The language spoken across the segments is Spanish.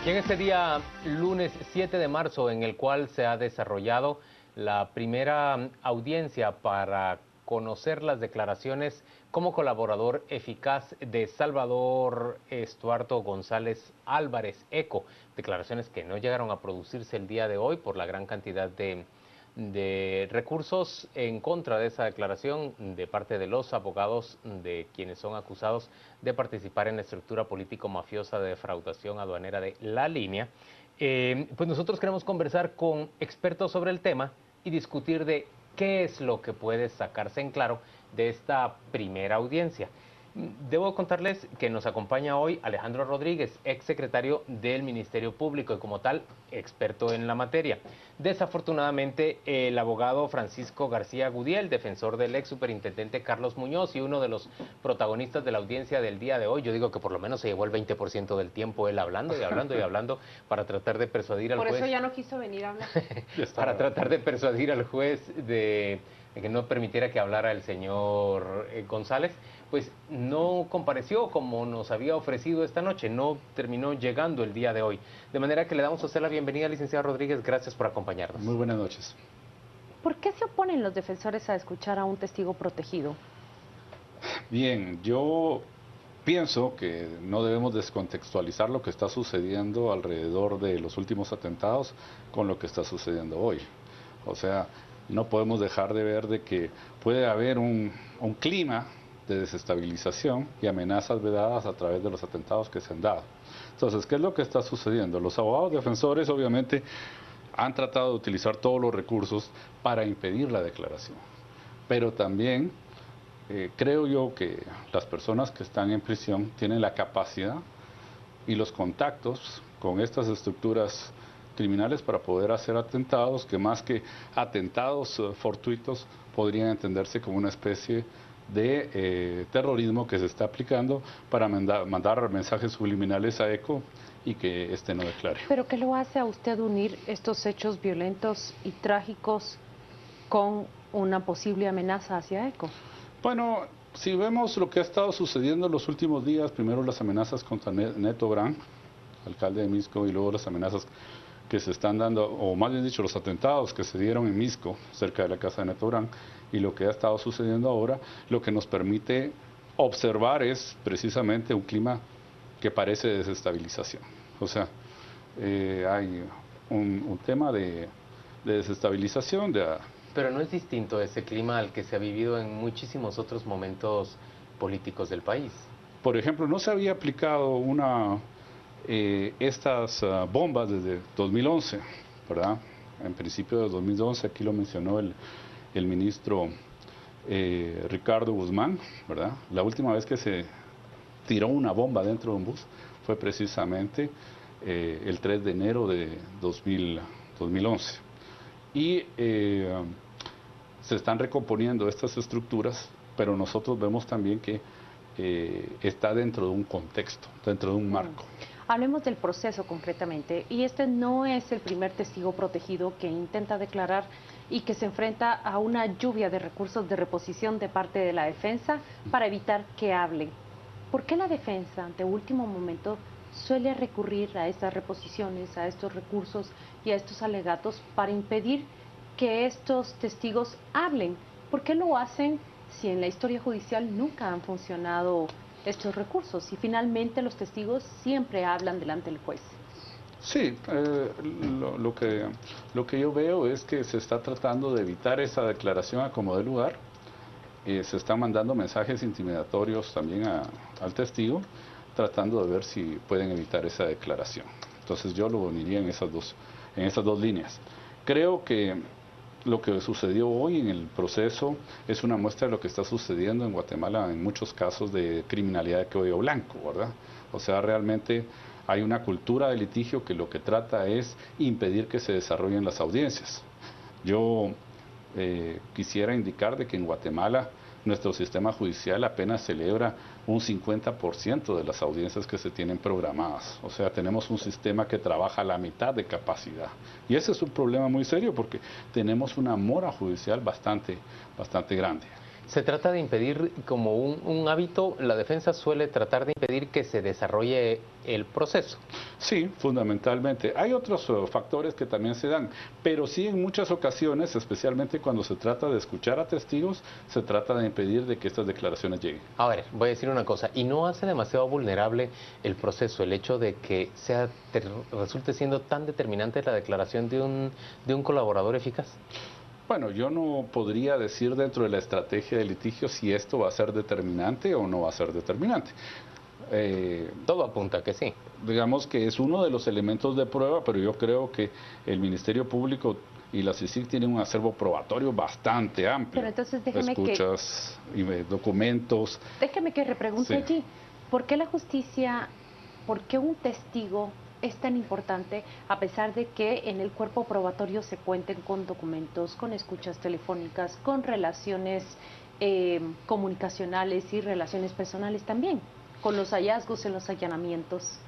Y en este día, lunes 7 de marzo, en el cual se ha desarrollado la primera audiencia para conocer las declaraciones como colaborador eficaz de Salvador Estuardo González Álvarez Eco, declaraciones que no llegaron a producirse el día de hoy por la gran cantidad de recursos en contra de esa declaración de parte de los abogados de quienes son acusados de participar en la estructura político-mafiosa de defraudación aduanera de La Línea. Pues nosotros queremos conversar con expertos sobre el tema y discutir de qué es lo que puede sacarse en claro de esta primera audiencia. Debo contarles que nos acompaña hoy Alejandro Rodríguez, exsecretario del Ministerio Público y como tal, experto en la materia. Desafortunadamente, el abogado Francisco García Gudiel, defensor del ex superintendente Carlos Muñoz y uno de los protagonistas de la audiencia del día de hoy, yo digo que por lo menos se llevó el 20% del tiempo él hablando y hablando y hablando para tratar de persuadir al juez. Por eso ya no quiso venir a hablar. Para tratar de persuadir al juez de que no permitiera que hablara el señor González, pues no compareció como nos había ofrecido esta noche, no terminó llegando el día de hoy. De manera que le damos a usted la bienvenida, licenciado Rodríguez, gracias por acompañarnos. Muy buenas noches. ¿Por qué se oponen los defensores a escuchar a un testigo protegido? Bien, yo pienso que no debemos descontextualizar lo que está sucediendo alrededor de los últimos atentados con lo que está sucediendo hoy. O sea, no podemos dejar de ver de que puede haber un clima de desestabilización y amenazas vedadas a través de los atentados que se han dado. Entonces, ¿qué es lo que está sucediendo? Los abogados defensores obviamente han tratado de utilizar todos los recursos para impedir la declaración, pero también creo yo que las personas que están en prisión tienen la capacidad y los contactos con estas estructuras criminales para poder hacer atentados que más que atentados fortuitos podrían entenderse como una especie de terrorismo que se está aplicando para mandar mensajes subliminales a ECO y que éste no declare. ¿Pero qué lo hace a usted unir estos hechos violentos y trágicos con una posible amenaza hacia ECO? Bueno, si vemos lo que ha estado sucediendo en los últimos días, primero las amenazas contra Neto Brand, alcalde de Misco, y luego las amenazas que se están dando, o más bien dicho, los atentados que se dieron en Misco, cerca de la casa de Neto Brand, y lo que ha estado sucediendo ahora, lo que nos permite observar es precisamente un clima que parece de desestabilización. O sea, hay un tema de desestabilización, Pero no es distinto ese clima al que se ha vivido en muchísimos otros momentos políticos del país. Por ejemplo, no se había aplicado estas bombas desde 2011, ¿verdad? En principio de 2011, aquí lo mencionó el ministro Ricardo Guzmán, ¿verdad? La última vez que se tiró una bomba dentro de un bus fue precisamente el 3 de enero de 2011. Y se están recomponiendo estas estructuras, pero nosotros vemos también que está dentro de un contexto, dentro de un marco. Hablemos del proceso concretamente, y este no es el primer testigo protegido que intenta declarar y que se enfrenta a una lluvia de recursos de reposición de parte de la defensa para evitar que hable. ¿Por qué la defensa, ante último momento, suele recurrir a estas reposiciones, a estos recursos y a estos alegatos para impedir que estos testigos hablen? ¿Por qué lo hacen si en la historia judicial nunca han funcionado estos recursos y finalmente los testigos siempre hablan delante del juez? Sí, lo que yo veo es que se está tratando de evitar esa declaración a como dé lugar. Se están mandando mensajes intimidatorios también al testigo, tratando de ver si pueden evitar esa declaración. Entonces yo lo uniría en esas dos líneas. Creo que lo que sucedió hoy en el proceso es una muestra de lo que está sucediendo en Guatemala en muchos casos de criminalidad de cuello blanco, ¿verdad? O sea, realmente hay una cultura de litigio que lo que trata es impedir que se desarrollen las audiencias. Yo quisiera indicar de que en Guatemala nuestro sistema judicial apenas celebra un 50% de las audiencias que se tienen programadas. O sea, tenemos un sistema que trabaja a la mitad de capacidad. Y ese es un problema muy serio porque tenemos una mora judicial bastante grande. Se trata de impedir, como un hábito, la defensa suele tratar de impedir que se desarrolle el proceso. Sí, fundamentalmente. Hay otros factores que también se dan, pero sí en muchas ocasiones, especialmente cuando se trata de escuchar a testigos, se trata de impedir de que estas declaraciones lleguen. A ver, voy a decir una cosa, ¿y no hace demasiado vulnerable el proceso el hecho de que resulte siendo tan determinante la declaración de un colaborador eficaz? Bueno, yo no podría decir dentro de la estrategia de litigio si esto va a ser determinante o no va a ser determinante. Todo apunta a que sí. Digamos que es uno de los elementos de prueba, pero yo creo que el Ministerio Público y la CICIG tienen un acervo probatorio bastante amplio. Pero entonces déjeme Escuchas, documentos. Déjeme que repregunte Sí. allí, ¿por qué la justicia, por qué un testigo es tan importante a pesar de que en el cuerpo probatorio se cuenten con documentos, con escuchas telefónicas, con relaciones comunicacionales y relaciones personales también, con los hallazgos en los allanamientos?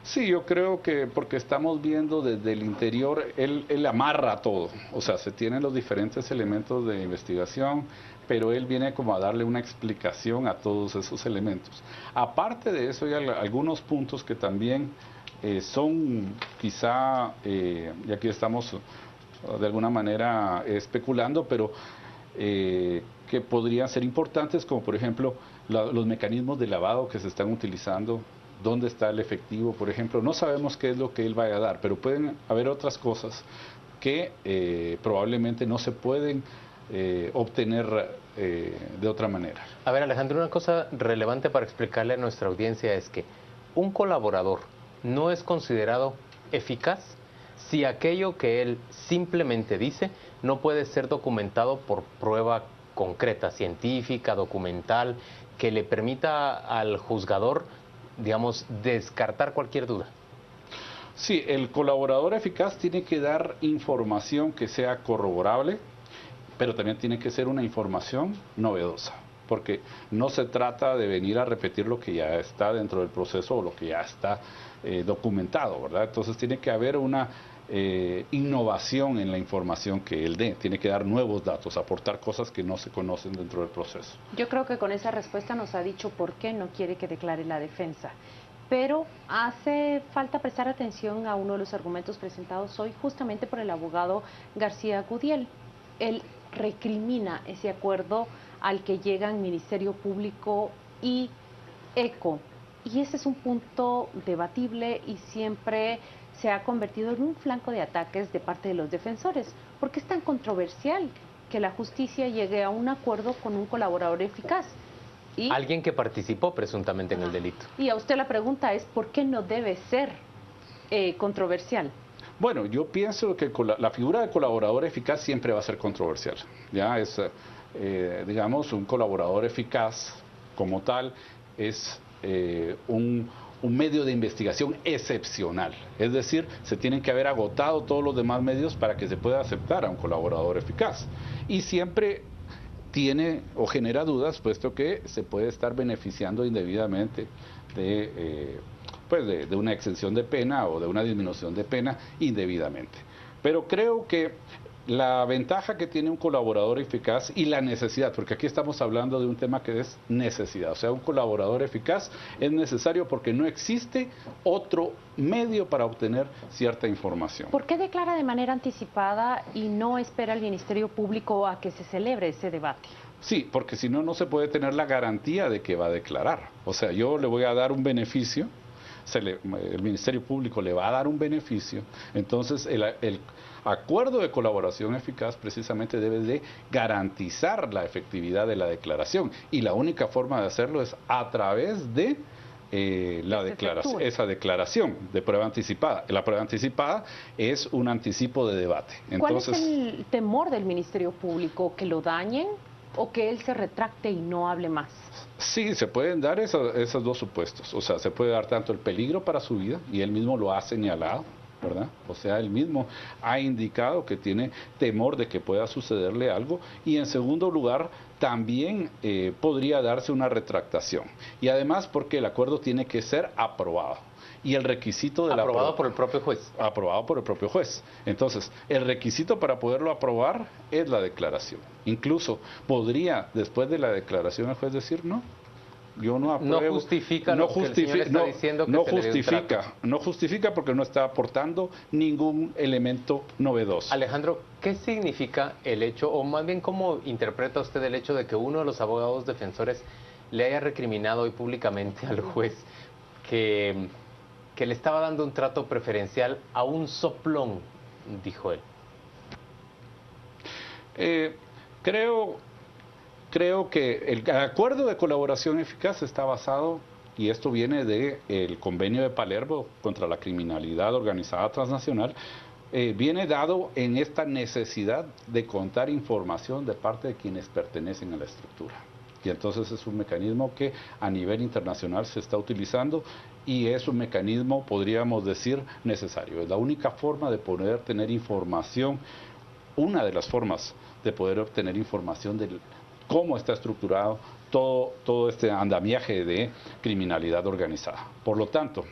Sí, yo creo que porque estamos viendo desde el interior, él amarra todo, o sea, se tienen los diferentes elementos de investigación, pero él viene como a darle una explicación a todos esos elementos. Aparte de eso, hay algunos puntos que también son quizá, y aquí estamos de alguna manera especulando, pero que podrían ser importantes, como por ejemplo los mecanismos de lavado que se están utilizando. ¿Dónde está el efectivo, por ejemplo? No sabemos qué es lo que él vaya a dar, pero pueden haber otras cosas que probablemente no se pueden obtener de otra manera. A ver, Alejandro, una cosa relevante para explicarle a nuestra audiencia es que un colaborador no es considerado eficaz si aquello que él simplemente dice no puede ser documentado por prueba concreta, científica, documental, que le permita al juzgador, digamos, descartar cualquier duda. Sí, el colaborador eficaz tiene que dar información que sea corroborable, pero también tiene que ser una información novedosa, porque no se trata de venir a repetir lo que ya está dentro del proceso o lo que ya está documentado, ¿verdad? Entonces tiene que haber una innovación en la información que él dé, tiene que dar nuevos datos, aportar cosas que no se conocen dentro del proceso. Yo creo que con esa respuesta nos ha dicho por qué no quiere que declare la defensa. Pero hace falta prestar atención a uno de los argumentos presentados hoy justamente por el abogado García Gudiel. Él recrimina ese acuerdo al que llegan Ministerio Público y ECO. Y ese es un punto debatible y siempre se ha convertido en un flanco de ataques de parte de los defensores. ¿Por qué es tan controversial que la justicia llegue a un acuerdo con un colaborador eficaz? ¿Y? Alguien que participó presuntamente en el delito. Y a usted la pregunta es, ¿por qué no debe ser controversial? Bueno, yo pienso que la figura de colaborador eficaz siempre va a ser controversial. Ya es, digamos, un colaborador eficaz como tal es un medio de investigación excepcional. Es decir, se tienen que haber agotado todos los demás medios para que se pueda aceptar a un colaborador eficaz. Y siempre tiene o genera dudas, puesto que se puede estar beneficiando indebidamente de una exención de pena o de una disminución de pena indebidamente. Pero creo que la ventaja que tiene un colaborador eficaz y la necesidad, porque aquí estamos hablando de un tema que es necesidad, o sea, un colaborador eficaz es necesario porque no existe otro medio para obtener cierta información. ¿Por qué declara de manera anticipada y no espera al Ministerio Público a que se celebre ese debate? Sí, porque si no, no se puede tener la garantía de que va a declarar. O sea, yo le voy a dar un beneficio, el Ministerio Público le va a dar un beneficio, entonces el acuerdo de colaboración eficaz precisamente debe de garantizar la efectividad de la declaración y la única forma de hacerlo es a través de esa declaración de prueba anticipada. La prueba anticipada es un anticipo de debate. Entonces, ¿cuál es el temor del Ministerio Público? ¿Que lo dañen o que él se retracte y no hable más? Sí, se pueden dar esos dos supuestos. O sea, se puede dar tanto el peligro para su vida, y él mismo lo ha señalado, ¿verdad? O sea, él mismo ha indicado que tiene temor de que pueda sucederle algo, y en segundo lugar también podría darse una retractación, y además porque el acuerdo tiene que ser aprobado. Y el requisito de aprobado por el propio juez. Aprobado por el propio juez. Entonces, el requisito para poderlo aprobar es la declaración. Incluso podría, después de la declaración, el juez decir no. Yo no apruebo. No justifica lo que el señor está diciendo que se le dé un trato. No justifica porque no está aportando ningún elemento novedoso. Alejandro, ¿qué significa el hecho, o más bien cómo interpreta usted el hecho de que uno de los abogados defensores le haya recriminado hoy públicamente al juez que le estaba dando un trato preferencial a un soplón, dijo él? Creo que el acuerdo de colaboración eficaz está basado, y esto viene del convenio de Palermo contra la criminalidad organizada transnacional, viene dado en esta necesidad de contar información de parte de quienes pertenecen a la estructura. Y entonces es un mecanismo que a nivel internacional se está utilizando, y es un mecanismo, podríamos decir, necesario. Es la única forma de poder tener información, una de las formas de poder obtener información de cómo está estructurado todo este andamiaje de criminalidad organizada. Por lo tanto,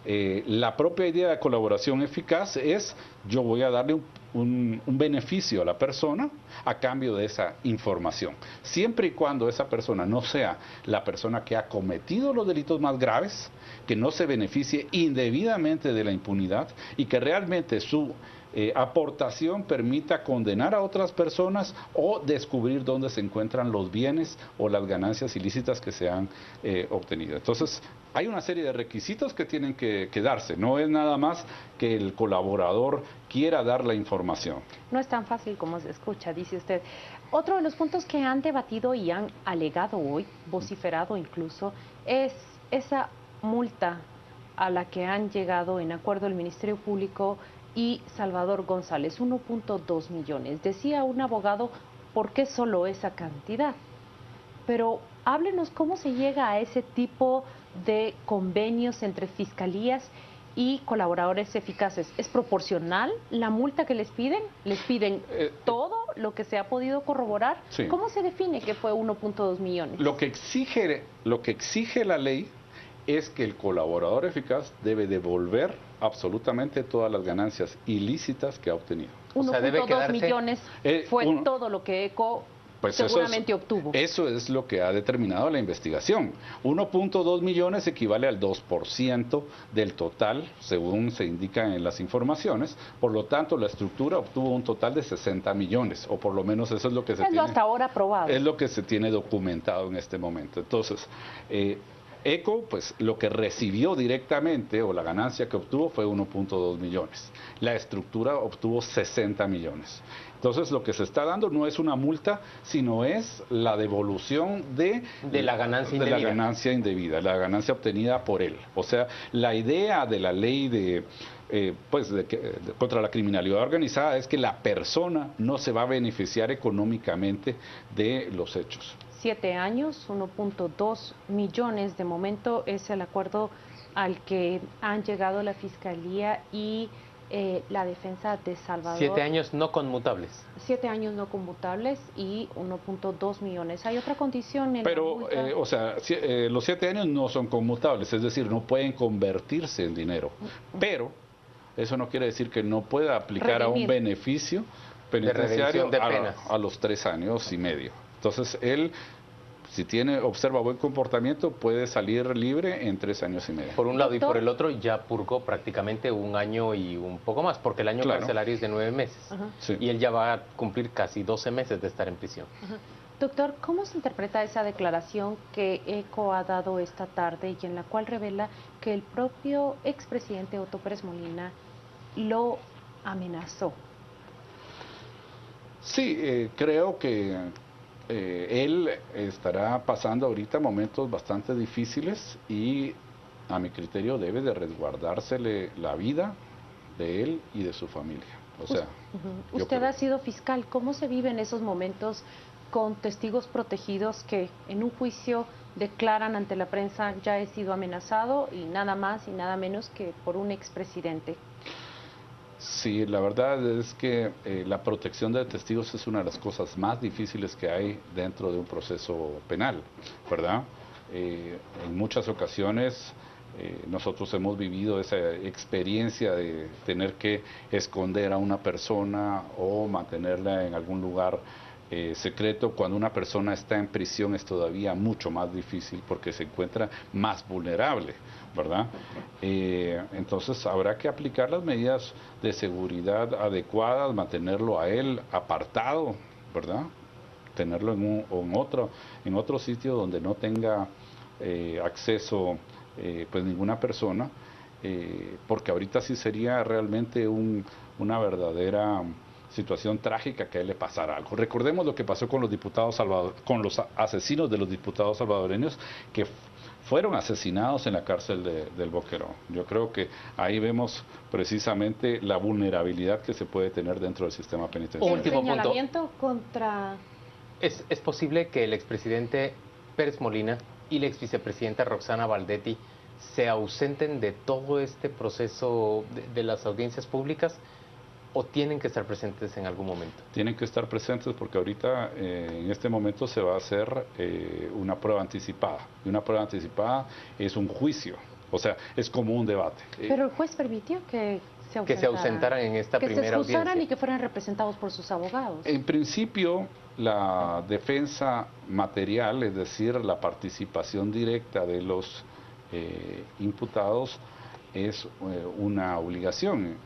la propia idea de colaboración eficaz es: yo voy a darle un beneficio a la persona a cambio de esa información, siempre y cuando esa persona no sea la persona que ha cometido los delitos más graves, que no se beneficie indebidamente de la impunidad, y que realmente su aportación permita condenar a otras personas o descubrir dónde se encuentran los bienes o las ganancias ilícitas que se han obtenido. Entonces, hay una serie de requisitos que tienen que darse. No es nada más que el colaborador quiera dar la información. No es tan fácil como se escucha, dice usted. Otro de los puntos que han debatido y han alegado hoy, vociferado incluso, es esa multa a la que han llegado en acuerdo el Ministerio Público y Salvador González, 1.2 millones. Decía un abogado, ¿por qué solo esa cantidad? Pero háblenos cómo se llega a ese tipo de convenios entre fiscalías y colaboradores eficaces. ¿Es proporcional la multa que les piden? ¿Les piden todo lo que se ha podido corroborar? Sí. ¿Cómo se define que fue 1.2 millones? Lo que exige la ley es que el colaborador eficaz debe devolver absolutamente todas las ganancias ilícitas que ha obtenido. 1.2 millones fue todo lo que ECO seguramente obtuvo. Eso es lo que ha determinado la investigación. 1.2 millones equivale al 2% del total, según se indica en las informaciones. Por lo tanto, la estructura obtuvo un total de 60 millones, o por lo menos eso es lo que se tiene. Hasta ahora probado. Es lo que se tiene documentado en este momento. Entonces, ECO, pues lo que recibió directamente, o la ganancia que obtuvo, fue 1.2 millones. La estructura obtuvo 60 millones. Entonces, lo que se está dando no es una multa, sino es la devolución de la ganancia indebida. De la ganancia indebida, la ganancia obtenida por él. O sea, la idea de la ley contra la criminalidad organizada es que la persona no se va a beneficiar económicamente de los hechos. 7 años, 1.2 millones. De momento es el acuerdo al que han llegado la Fiscalía y la defensa de Salvador. 7 años no conmutables. 7 años no conmutables y 1.2 millones. Hay otra condición en Pero, la multa. Los 7 años no son conmutables, es decir, no pueden convertirse en dinero. Pero eso no quiere decir que no pueda aplicar a un beneficio penitenciario a los 3 años y medio. Entonces, él, si observa buen comportamiento, puede salir libre en 3 años y medio. Por un lado, y por el otro ya purgó prácticamente 1 año y un poco más, porque el año carcelario es de 9 meses. Sí. Y él ya va a cumplir casi 12 meses de estar en prisión. Doctor, ¿cómo se interpreta esa declaración que ECO ha dado esta tarde y en la cual revela que el propio expresidente Otto Pérez Molina lo amenazó? Sí, creo que él estará pasando ahorita momentos bastante difíciles y, a mi criterio, debe de resguardársele la vida de él y de su familia. O sea, usted ha sido fiscal. ¿Cómo se viven esos momentos con testigos protegidos que en un juicio declaran ante la prensa: ya he sido amenazado, y nada más y nada menos que por un expresidente. Sí, la verdad es que la protección de testigos es una de las cosas más difíciles que hay dentro de un proceso penal, ¿verdad? En muchas ocasiones nosotros hemos vivido esa experiencia de tener que esconder a una persona o mantenerla en algún lugar secreto. Cuando una persona está en prisión es todavía mucho más difícil porque se encuentra más vulnerable, ¿verdad? Entonces habrá que aplicar las medidas de seguridad adecuadas, mantenerlo a él apartado, ¿verdad? Tenerlo en otro sitio donde no tenga acceso pues ninguna persona, porque ahorita sí sería realmente una verdadera situación trágica que a él le pasara algo. Recordemos lo que pasó con los diputados con los asesinos de los diputados salvadoreños que fueron asesinados en la cárcel del Boquerón. Yo creo que ahí vemos precisamente la vulnerabilidad que se puede tener dentro del sistema penitenciario. El señalamiento contra... ¿Es posible que el expresidente Pérez Molina y la exvicepresidenta Roxana Baldetti se ausenten de todo este proceso de las audiencias públicas, o tienen que estar presentes en algún momento? Tienen que estar presentes porque ahorita en este momento se va a hacer una prueba anticipada. Y una prueba anticipada es un juicio, o sea, es como un debate. Pero el juez permitió que se ausentaran en esta primera audiencia. Que se excusaran y que fueran representados por sus abogados. En principio, la defensa material, es decir, la participación directa de los imputados, es una obligación.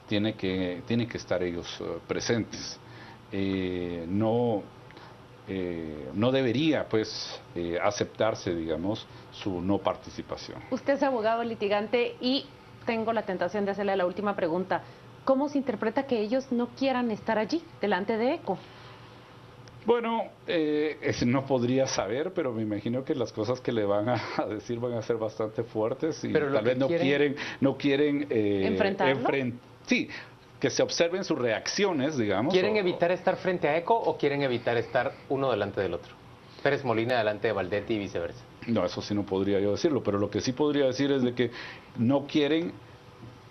Tienen que estar ellos presentes. No debería, pues, aceptarse, digamos, su no participación. Usted es abogado litigante y tengo la tentación de hacerle la última pregunta. ¿Cómo se interpreta que ellos no quieran estar allí, delante de ECO? Bueno, no podría saber, pero me imagino que las cosas que le van a decir van a ser bastante fuertes y pero tal vez no quieren ¿enfrentarlo? Sí, que se observen sus reacciones, digamos. ¿Quieren evitar estar frente a ECO o quieren evitar estar uno delante del otro? Pérez Molina delante de Baldetti y viceversa. No, eso sí no podría yo decirlo, pero lo que sí podría decir es de que no quieren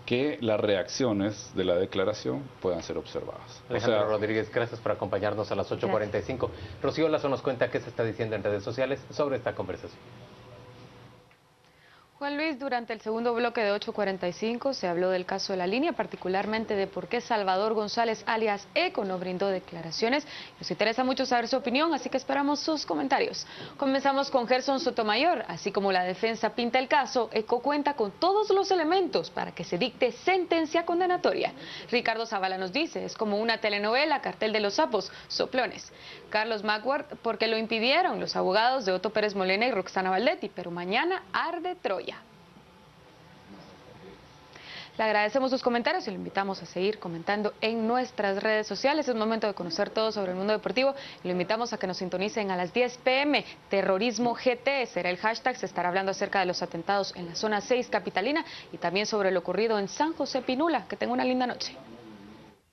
que las reacciones de la declaración puedan ser observadas. Alejandro Rodríguez, gracias por acompañarnos a las 8:45. Rocío Lazo nos cuenta qué se está diciendo en redes sociales sobre esta conversación. Juan Luis, durante el segundo bloque de 8:45 se habló del caso de la línea, particularmente de por qué Salvador González, alias ECO, no brindó declaraciones. Nos interesa mucho saber su opinión, así que esperamos sus comentarios. Comenzamos con Gerson Sotomayor. Así como la defensa pinta el caso, ECO cuenta con todos los elementos para que se dicte sentencia condenatoria. Ricardo Zavala nos dice, es como una telenovela, Cartel de los Sapos, soplones. Carlos Macward, porque lo impidieron los abogados de Otto Pérez Molina y Roxana Baldetti, pero mañana arde Troya. Le agradecemos sus comentarios y lo invitamos a seguir comentando en nuestras redes sociales. Es momento de conocer todo sobre el mundo deportivo y lo invitamos a que nos sintonicen a las 10 p.m. Terrorismo GT será el hashtag. Se estará hablando acerca de los atentados en la zona 6 capitalina y también sobre lo ocurrido en San José Pinula. Que tenga una linda noche.